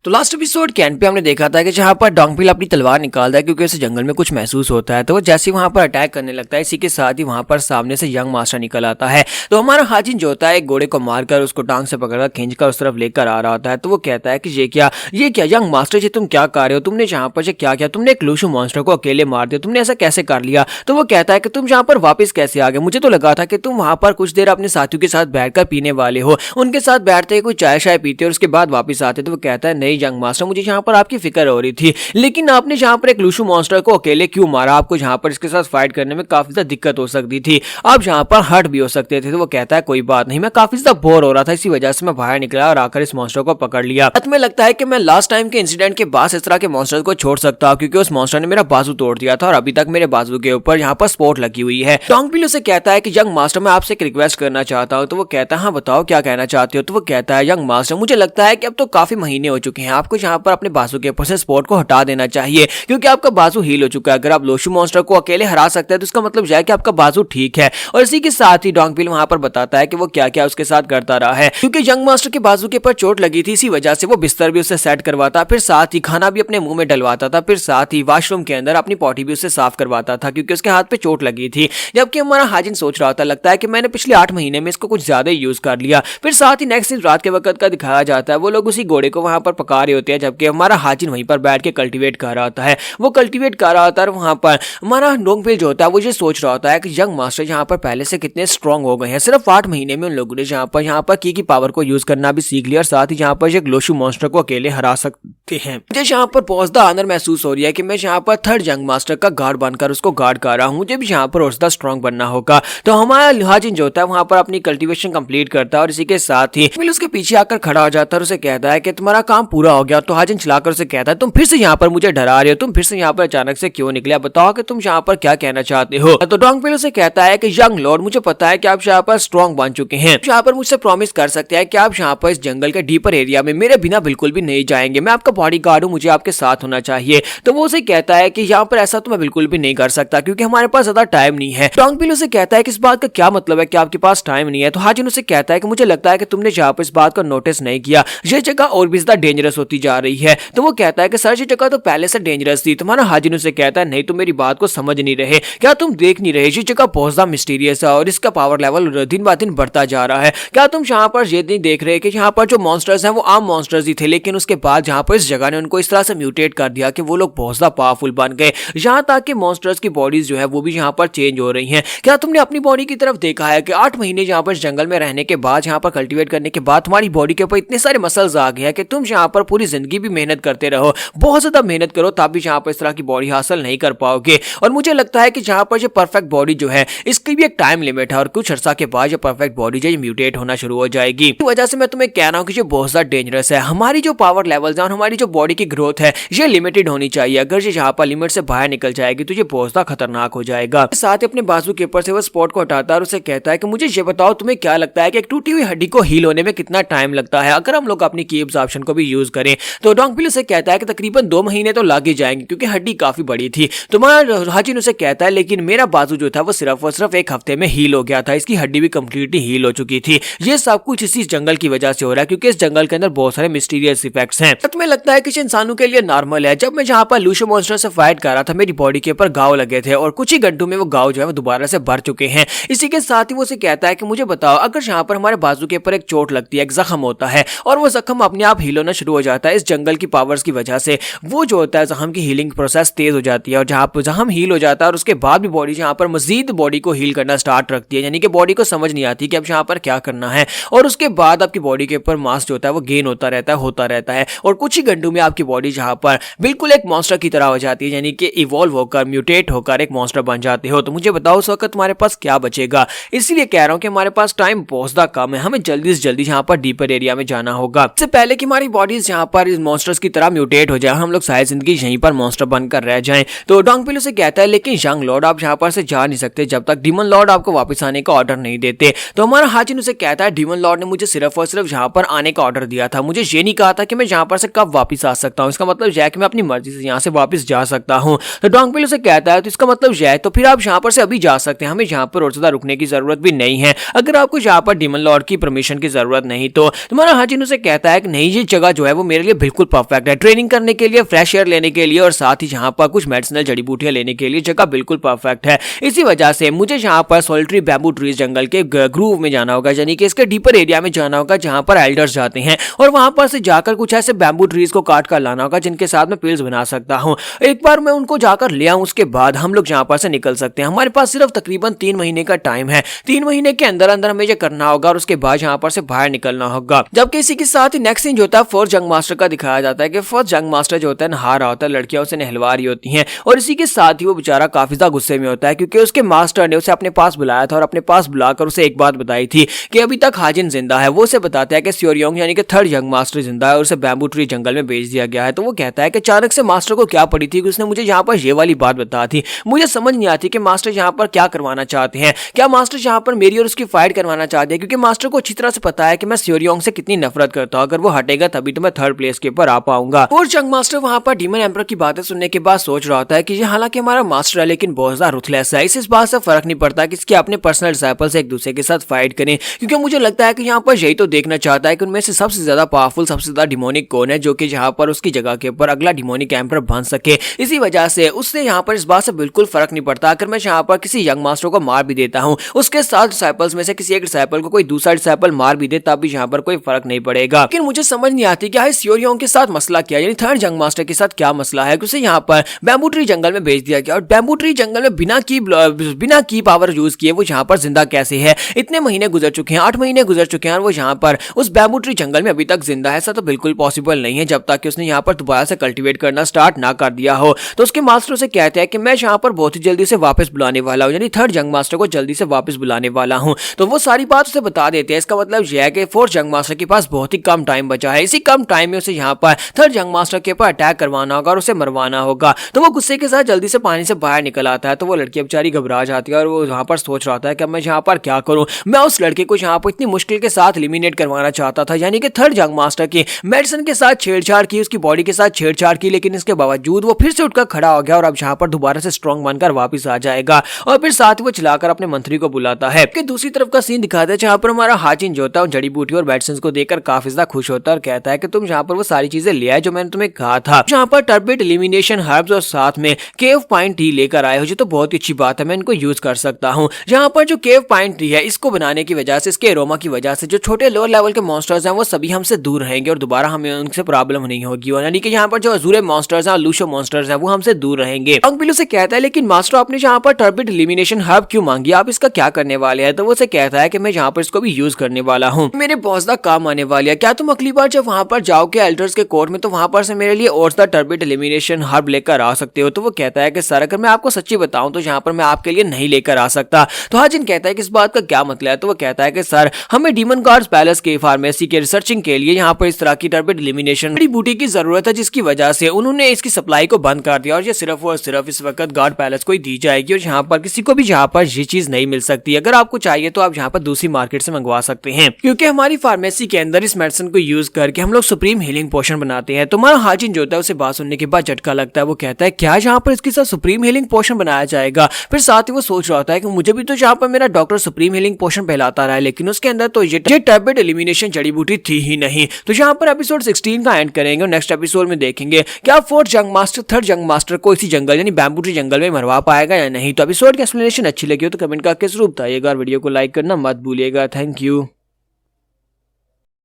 तो last episode के and पे हमने देखा था कि जहाँ पर डोंगबिल अपनी तलवार निकालता है क्योंकि उसे जंगल में कुछ महसूस होता है, तो वो जैसे ही वहाँ पर अटैक करने लगता है, इसी के साथ ही वहाँ पर सामने से यंग मास्टर निकल आता है। तो हमारा हाजिन जो होता है एक घोड़े को मारकर उसको टांग से पकड़कर खींचकर उस तरफ लेकर आ रहा होता है। तो वो कहता है कि ये क्या यंग मास्टर जी, तुम क्या कर रहे हो, तुमने जहाँ पर क्या किया, तुमने एक लूशु मॉन्स्टर को अकेले मार दिया, तुमने ऐसा कैसे कर लिया। तो वो कहता है कि तुम जहाँ पर वापस कैसे आ गए, मुझे तो लगा था कि तुम वहाँ पर कुछ देर अपने साथियों के साथ बैठकर पीने वाले हो, उनके साथ बैठते कोई चाय शाय पीते और उसके बाद वापस आते। तो वो कहता है नहीं यंग मास्टर, मुझे यहाँ पर आपकी फिक्र हो रही थी, लेकिन आपने जहाँ पर एक लूशु मॉन्स्टर को अकेले क्यों मारा, आपको जहाँ पर इसके साथ फाइट करने में काफी ज्यादा दिक्कत हो सकती थी, आप जहाँ पर हर्ट भी हो सकते थे। तो वो कहता है कोई बात नहीं, मैं काफी ज्यादा बोर हो रहा था, इसी वजह से मैं बाहर निकला और आकर इस मॉन्स्टर को पकड़ लिया। तुम्हें लगता है कि मैं लास्ट टाइम के इंसिडेंट के बाद इस तरह के मॉन्स्टर को छोड़ सकता हूँ, क्योंकि उस मॉन्स्टर ने मेरा बाजू तोड़ दिया था और अभी तक मेरे बाजू के ऊपर यहाँ पर स्पॉट लगी हुई है। डोंगबिल उसे कहता है कि यंग मास्टर मैं आपसे एक रिक्वेस्ट करना चाहता हूँ। तो वो कहता है हाँ बताओ क्या कहना चाहते हो। तो वो कहता है यंग मास्टर मुझे लगता है कि अब तो काफी महीने हो चुके हैं, आपको यहाँ पर अपने बाजू के ऊपर से स्पॉट को हटा देना चाहिए, क्योंकि आपका बाजू हील हो चुका है। अगर आप लूशु मॉन्स्टर को अकेले हरा सकते हैं तो इसका मतलब है कि आपका बाजू ठीक है। और इसी के साथ ही डोंगबिल वहां पर बताता है कि वो क्या क्या उसके साथ करता रहा है, क्योंकि यंग मास्टर के बाजू के ऊपर चोट लगी थी, इसी वजह से वो बिस्तर भी उससे सेट करवाता, फिर साथ ही खाना भी अपने मुंह में डलवाता था, फिर साथ ही वॉशरूम के अंदर अपनी पॉटी भी उससे साफ करवाता था, क्योंकि उसके हाथ पे चोट लगी थी। जबकि हमारा हाजिन सोच रहा था लगता है कि मैंने पिछले 8 महीने में इसको कुछ ज्यादा यूज कर लिया। फिर साथ ही नेक्स्ट दिन रात के वक्त का दिखाया जाता है, वो लोग उसी घोड़े को वहां पर पका रहे होते हैं, जबकि हमारा हाजिन वहीं पर बैठ के कल्टीवेट कर रहा होता है। वो कल्टीवेट कर रहा होता है, वहां पर हमारा डोंगबिल जो होता है वो ये सोच रहा होता है कि यंग मास्टर यहाँ पर पहले से कितने स्ट्रॉन्ग हो गए हैं, सिर्फ 8 महीने में उन लोगों ने यहाँ पर की पावर को यूज करना भी सीख लिया और साथ ही यहाँ पर एक लूशु मॉन्स्टर को अकेले हरा सकते हैं। मुझे यहाँ पर बहुत ज्यादा आनंद महसूस हो रही है कि मैं यहाँ पर थर्ड यंग मास्टर का गार्ड बनकर उसको गार्ड कर रहा हूँ, मुझे भी यहाँ पर और ज्यादा स्ट्रॉन्ग बनना होगा। तो हमारा हाजिन जो होता है वहां पर अपनी कल्टीवेशन कंप्लीट करता है और इसी के साथ ही डोंगबिल उसके पीछे आकर खड़ा हो जाता है और उसे कहता है कि तुम्हारा काम पूरा हो गया। तो हाजिन चलाकर उसे कहता है तुम फिर से यहाँ पर मुझे डरा रहे हो, तुम फिर से यहाँ पर अचानक से क्यों निकले, बताओ कि तुम यहाँ पर क्या कहना चाहते हो। तो डोंगबिल उसे कहता है कि यंग लॉर्ड मुझे पता है कि आप यहाँ पर स्ट्रॉन्ग बन चुके हैं, यहाँ पर मुझसे प्रॉमिस कर सकते हैं कि आप यहाँ पर इस जंगल के डीपर एरिया में मेरे बिना बिल्कुल भी नहीं जाएंगे, मैं आपका बॉडी गार्ड हूँ, मुझे आपके साथ होना चाहिए। तो वो उसे कहता है कि यहाँ पर ऐसा तो मैं बिल्कुल भी नहीं कर सकता, क्योंकि हमारे पास ज्यादा टाइम नहीं है। डोंगबिल उसे कहता है कि इस बात का क्या मतलब है कि आपके पास टाइम नहीं है। तो हाजिन उसे कहता है कि मुझे लगता है कि तुमने यहाँ पर इस बात को नोटिस नहीं किया, ये जगह और भी ज्यादा डेंजरस होती जा रही है। तो वो कहता है कि सर ये जगह तो पहले से डेंजरस थी। तुम्हारा हाजिन उसे कहता है नहीं तुम मेरी बात को समझ नहीं रहे, क्या तुम देख नहीं रहे, ये जगह बहुत ज्यादा मिस्टीरियस है और इसका पावर लेवल दिन ब दिन बढ़ता जा रहा है। क्या तुम यहाँ पर ये नहीं देख रहे कि यहाँ पर जो मॉन्स्टर्स हैं वो आम मॉन्स्टर्स ही थे, लेकिन उसके बाद यहाँ पर इस जगह ने उनको इस तरह से म्यूटेट कर दिया कि वो लोग बहुत ज्यादा पावरफुल बन गए, यहाँ तक कि मॉन्स्टर्स की बॉडीज जो है वो भी यहाँ पर चेंज हो रही हैं। क्या तुमने अपनी बॉडी की तरफ देखा है कि 8 महीने यहाँ पर जंगल में रहने के बाद, यहाँ पर कल्टीवेट करने के बाद तुम्हारी बॉडी के ऊपर इतने सारे मसल्स आ गए हैं कि तुम यहाँ पर पूरी जिंदगी भी मेहनत करते रहो, बहुत ज्यादा मेहनत करो तब भी यहाँ पर इस तरह की बॉडी हासिल नहीं कर पाओगे। और मुझे लगता है कि जहाँ पर ये परफेक्ट बॉडी जो है इसकी भी एक टाइम लिमिट है और कुछ अर्सा के बाद ये परफेक्ट बॉडी जो म्यूटेट होना शुरू हो जाएगी। इस वजह से मैं तुम्हें कह रहा हूँ कि ये बहुत ज्यादा डेंजरस है, हमारी जो पावर लेवल्स है और हमारी जो बॉडी की ग्रोथ है ये लिमिटेड होनी चाहिए, अगर ये यहाँ पर लिमिट से बाहर निकल जाएगी तो ये बहुत ज्यादा खतरनाक हो जाएगा। साथ ही अपने बाजू के ऊपर से वो स्पॉट को हटाता है और उसे कहता है कि मुझे ये बताओ तुम्हें क्या लगता है कि एक टूटी हुई हड्डी को हील होने में कितना टाइम लगता है अगर हम लोग अपनी कीब्स ऑप्शन को भी यूज करें। तो डोंगबिल उसे कहता है कि तकरीबन 2 महीने तो लग ही जाएंगे, क्योंकि हड्डी काफी बड़ी थी। तुम्हारा हाजिन उसे कहता है लेकिन मेरा बाजू जो था वो सिर्फ और सिर्फ 1 हफ्ते में हील हो गया था, इसकी हड्डी भी कंप्लीटली हील हो चुकी थी। ये सब कुछ इसी जंगल की वजह से हो रहा है, क्योंकि इस जंगल के अंदर बहुत सारे मिस्टीरियस इफेक्ट्स हैं। तुम्हें लगता है कि इंसानों के लिए नॉर्मल है, जब मैं जहाँ पर लूशु मॉन्स्टर से फाइट कर रहा था मेरी बॉडी के ऊपर घाव लगे थे और कुछ ही घंटों में वो घाव जो है वो दोबारा से भर चुके हैं। इसी के साथ ही वो उसे कहता है कि मुझे बताओ अगर यहाँ पर हमारे बाजू के ऊपर एक चोट लगती है, एक जख्म होता है और वो जख्म अपने आप हील होना शुरू हो जाता है इस जंगल की पावर्स की वजह से, वो जो होता है जख्म की हीलिंग प्रोसेस तेज हो जाती है और जहाँ पर जख्म हील हो जाता है और उसके बाद भी बॉडी यहाँ पर मजीद बॉडी को हील करना स्टार्ट रखती है, यानी कि बॉडी को समझ नहीं आती कि अब यहाँ पर क्या करना है। और उसके बाद आपकी बॉडी के ऊपर मास जो होता है वो गेन होता रहता है और कुछ ही घंटों में आपकी बॉडी जहाँ पर बिल्कुल एक मॉन्स्टर की तरह हो जाती है, यानी कि इवॉल्व होकर म्यूटेट होकर एक मॉन्स्टर बन जाते हो। तो मुझे बताओ उस वक्त तुम्हारे पास क्या बचेगा। इसलिए कह रहा हूँ कि हमारे पास टाइम बहुत ज्यादा कम है, हमें जल्दी से जल्दी यहाँ पर डीपर एरिया में जाना होगा, इससे पहले कि हमारी बॉडीज यहाँ पर इस मॉन्स्टर्स की तरह म्यूटेट हो जाए, हम लोग सारी जिंदगी यहीं पर मॉन्स्टर बनकर रह जाएं। तो डोंगबिल उसे कहता है लेकिन यंग लॉर्ड आप यहाँ पर से जा नहीं सकते जब तक डीमन लॉर्ड आपको वापस आने का ऑर्डर नहीं देते। तो हमारा हाजिन उसे कहता है डीमन लॉर्ड ने मुझे सिर्फ और सिर्फ यहाँ पर आने का ऑर्डर दिया था, मुझे ये नहीं कहा था कि मैं यहाँ पर से कब वापस आ सकता हूँ, इसका मतलब यह है कि मैं अपनी मर्जी से यहाँ से वापस जा सकता हूँ। तो डोंगबिल उसे कहता है तो इसका मतलब यह है तो फिर आप यहाँ पर से अभी जा सकते हैं, हमें यहाँ पर और ज्यादा रुकने की जरूरत भी नहीं है, अगर आपको यहाँ पर डीमन लॉर्ड की परमिशन की जरूरत नहीं। तो तुम्हारा हाजिन उसे कहता है कि नहीं ये जगह जो है वो मेरे लिए बिल्कुल परफेक्ट है। ट्रेनिंग करने के लिए, फ्रेश एयर लेने के लिए और साथ ही जहाँ पर कुछ मेडिसिनल जड़ी बूटियां लेने के लिए जगह बिल्कुल परफेक्ट है। इसी वजह से मुझे यहाँ पर सॉलिटरी बैम्बू ट्रीज जंगल के ग्रूव में जाना होगा, यानी कि इसके डीपर एरिया में जाना होगा जहाँ पर एल्डर्स जाते हैं, और वहां पर से जाकर कुछ ऐसे बैम्बू ट्रीज को काट कर लाना होगा जिनके साथ मैं पिल्स बना सकता हूँ। एक बार मैं उनको जाकर ले आऊं, उसके बाद हम लोग यहाँ पर से निकल सकते हैं। हमारे पास सिर्फ तकरीबन 3 महीने का टाइम है। 3 महीने के अंदर अंदर हमें ये करना होगा और उसके बाद यहाँ पर से बाहर निकलना होगा। जबकि इसी के साथ ही नेक्स्ट सीन जो होता है फोर्थ जंग मास्टर का दिखाया जाता है कि फोर्थ जंग मास्टर जो होता है नहा रहा होता है, लड़कियां उसे नहलवा रही होती हैं, और इसी के साथ ही वो बेचारा काफी ज्यादा गुस्से में होता है क्योंकि उसके मास्टर ने उसे अपने पास बुलाया था और अपने पास बुलाकर उसे एक बात बताई थी कि अभी तक हाजिन जिंदा है। वो उसे बताता है कि स्योरियोंग यानी कि थर्ड यंग मास्टर जिंदा है और उसे बैम्बू ट्री जंगल में भेज दिया गया है। तो वो कहता है कि अचानक से मास्टर को क्या पड़ी थी कि उसने मुझे यहाँ पर ये वाली बात बता थी। मुझे समझ नहीं आती कि मास्टर यहाँ पर क्या करवाना चाहते हैं। क्या मास्टर यहाँ पर मेरी और उसकी फाइट करवाना चाहते हैं? क्योंकि मास्टर को अच्छी तरह से पता है कि मैं स्योरियोंग से कितनी नफरत करता हूँ। अगर वो हटेगा तभी तो मैं थर्ड प्लेस के ऊपर आ पाऊंगा। और जंग मास्टर वहां पर डीमन एम्परर की बातें सुनने के बाद सोच रहा होता है कि ये हालांकि हमारा मास्टर है लेकिन बहुत ज्यादा रुथलेस है। इस बात से फर्क नहीं पड़ता कि इसके अपने पर्सनल डिसाइपल्स एक दूसरे के साथ फाइट करें, क्योंकि मुझे लगता है कि यहाँ पर यही तो देखना चाहता है कि उनमें से सबसे ज्यादा पावरफुल, सबसे ज्यादा डिमोनिक कौन है जो कि यहाँ पर उसकी जगह के ऊपर अगला डिमोनिक एम्परर बन सके। इसी वजह से उससे यहाँ पर इस बात से बिल्कुल फर्क नहीं पड़ता अगर मैं यहाँ पर किसी यंग मास्टर को मार भी देता हूँ, उसके साथ डिसाइपल्स में से किसी एक डिसाइपल को कोई दूसरा डिसाइपल मार भी दे तब भी यहाँ पर कोई फर्क नहीं पड़ेगा। लेकिन मुझे समझ नहीं आती कि स्योरियोंग के साथ मसला क्या, यानी थर्ड यंग मास्टर के साथ क्या मसला है कि उसे यहाँ पर बैम्बू ट्री जंगल में भेज दिया गया और बैम्बू ट्री जंगल में बिना की पावर यूज किए वो यहाँ पर जिंदा कैसे है? इतने महीने गुजर चुके हैं, 8 महीने गुजर चुके हैं और वो यहाँ पर उस बैम्बू ट्री जंगल में अभी तक जिंदा है। ऐसा तो बिल्कुल पॉसिबल नहीं है जब तक कि उसने यहाँ पर दोबारा से कल्टीवेट करना स्टार्ट ना कर दिया हो। तो उसके मास्टर से कहते हैं कि मैं यहाँ पर बहुत ही जल्दी से वापस बुलाने वाला हूँ, यानी थर्ड यंग मास्टर को जल्दी से वापस बुलाने वाला हूँ। तो वो सारी बात उसे बता देते हैं। इसका मतलब यह है कि फोर्थ यंग मास्टर के पास बहुत ही कम टाइम बचा है। इसी कम टाइम में उसे यहाँ पर थर्ड यंग मास्टर के ऊपर अटैक करवाना होगा और उसे मरवाना होगा। तो वो गुस्से के साथ जल्दी से पानी से बाहर निकल आता है। तो वो लड़की बेचारी घबरा जाती है और वो यहाँ पर सोच रहा था कि मैं यहाँ पर क्या करूँ। मैं उस लड़के को यहाँ पर इतनी मुश्किल के साथ एलिमिनेट करवाना चाहता था, यानी कि थर्ड यंग मास्टर की मेडिसिन के साथ छेड़छाड़ की, उसकी बॉडी के साथ छेड़छाड़ की, लेकिन इसके बावजूद वो फिर से उठकर खड़ा हो गया और अब यहाँ पर दोबारा से स्ट्रॉन्ग बनकर वापस आ जाएगा। और फिर साथ ही वो चलाकर अपने मंत्री को बुलाता है। कि दूसरी तरफ का सीन दिखाता है जहाँ पर हमारा हाजिन जो होता है जड़ी बूटी और मेडिसिन को देखकर काफी ज्यादा खुश होता है और कहता है कि तुम यहाँ पर वो सारी चीजें ले आए जो मैंने तुम्हें कहा था। यहाँ पर टर्बिड एलिमिनेशन हर्ब्स और साथ में केव पाइन टी लेकर आए हो, जो तो बहुत ही अच्छी बात है, मैं इनको यूज कर सकता हूँ। यहाँ पर जो केव पाइन टी है इसको बनाने की वजह से, इसके एरोमा की वजह से जो छोटे लोअर लेवल के मॉन्स्टर्स हैं वो सभी हमसे दूर रहेंगे और दोबारा हमें उनसे प्रॉब्लम नहीं होगी। यानी कि यहाँ पर जो अजूरे मॉन्स्टर्स हैं, लूशो मॉन्स्टर्स हैं, वो हमसे दूर रहेंगे। अंकबिलू से कहता है लेकिन मास्टर आपने यहाँ पर टर्बिड एलिमिनेशन हर्ब क्यों मांगी, आप इसका क्या करने वाले हैं? तो वो से कहता है कि मैं यहाँ पर इसको भी यूज करने वाला हूँ, मेरे बहुत ज्यादा काम आने वाली है। क्या तुम अगली बार जब वहां पर जाओगे एल्डर्स के कोर्ट में तो वहां पर से मेरे लिए और टर्बिड एलिमिनेशन हर्ब लेकर आ सकते हो? तो वो कहता है कि सर अगर मैं आपको सच्ची बताऊं तो यहाँ पर मैं आपके लिए नहीं लेकर आ सकता। तो हाजिन कहता है कि इस बात का क्या मतलब है? तो वो कहता है कि सर हमें डीमन गार्ड्स पैलेस के फार्मेसी के रिसर्चिंग के लिए यहाँ पर इस तरह की टर्बिड एलिमिनेशन बड़ी बूटी की जरूरत है, जिसकी वजह से उन्होंने इसकी सप्लाई को बंद कर दिया और ये सिर्फ और सिर्फ इस वक्त गार्ड पैलेस को ही दी जाएगी और यहाँ पर किसी को भी यहाँ पर ये चीज नहीं मिल सकती। अगर आपको चाहिए तो आप यहाँ पर दूसरी मार्केट से मंगवा सकते हैं, क्योंकि हमारी फार्मेसी के अंदर इस मेडिसिन को यूज करके हम लोग सुप्रीम हीलिंग पोशन बनाते हैं। तो हमारा हाजिन जो होता है उसे बात सुनने के बाद झटका लगता है। वो कहता है क्या यहाँ पर इसके साथ सुप्रीम हीलिंग पोशन बनाया जाएगा? फिर साथ ही वो सोच रहा होता है कि मुझे भी तो यहाँ पर मेरा डॉक्टर सुप्रीम हीलिंग पोशन पहलाता रहा है, लेकिन उसके अंदर तो ये टर्बिड एलिमिनेशन जड़ी बूटी थी ही नहीं। तो यहाँ पर एपिसोड 16 का एंड करेंगे और नेक्स्ट एपिसोड में देखेंगे क्या fourth young master third young master को इसी जंगल यानी बैम्बू ट्री जंगल में मरवा पाएगा या नहीं। तो एपिसोड की एक्सप्लेनेशन अच्छी लगी हो तो कमेंट करके जरूर बताइएगा और वीडियो को लाइक करना मत भूलिएगा। Thank you.